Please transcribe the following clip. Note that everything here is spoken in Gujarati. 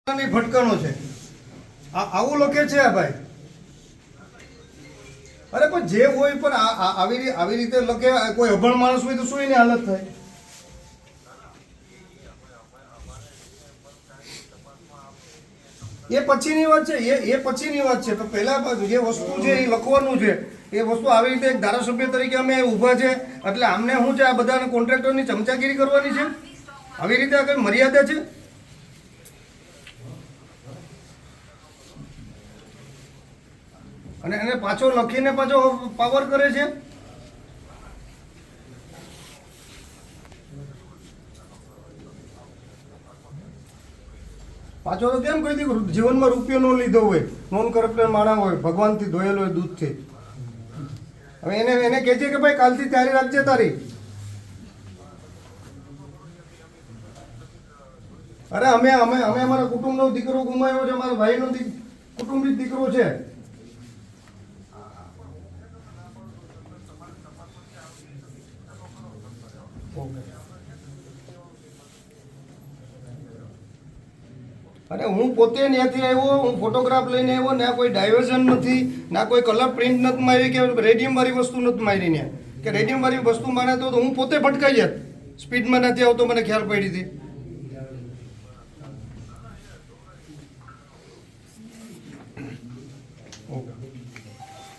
ભટકાણો છે આવું લખે છે આ ભાઈ. અરે પણ જે હોય પણ આવી રીતે લખે. કોઈ અભણ માણસ હોય તો શું એની હાલત થાય? એ પછીની વાત છે. એ પછીની વાત છે. તો પહેલા જે વસ્તુ છે એ લખવાનું છે. એ વસ્તુ આવી રીતે એક ધારાસભ્ય તરીકે અમે ઊભા છે એટલે આમને શું છે, આ બધાને કોન્ટ્રાક્ટરની ચમચાગીરી કરવાની છે? આવી રીતે આ કઈ મર્યાદા છે? અને એને પાછો લખીને પાછો પાવર કરે છે. પાછો તો કેમ કહી દીધું જીવનમાં રૂપિયો ન લીધો હોય, નોન કરપ્ટર માણા હોય, ભગવાનથી ધોયેલો હોય દૂધથી. હવે એને કહે છે કે ભાઈ કાલથી તૈયારી રાખજે તારી. અરે અમે અમારા કુટુંબનો દીકરો ગુમાવ્યો છે, મારા ભાઈનો કુટુંબી દીકરો છે. અને હું પોતે ત્યાંથી આવ્યો, હું ફોટોગ્રાફ લઈને આવ્યો, ના કોઈ ડાયવર્ઝન નથી, ના કોઈ કલર પ્રિન્ટ નથી મારી, કે રેડિયમ વાળી વસ્તુ નથી મારી ને, કે રેડિયમ વાળી વસ્તુ માને તો હું પોતે ભટકાઈ જાત. સ્પીડમાં નથી આવતો, મને ખ્યાલ પડી હતી.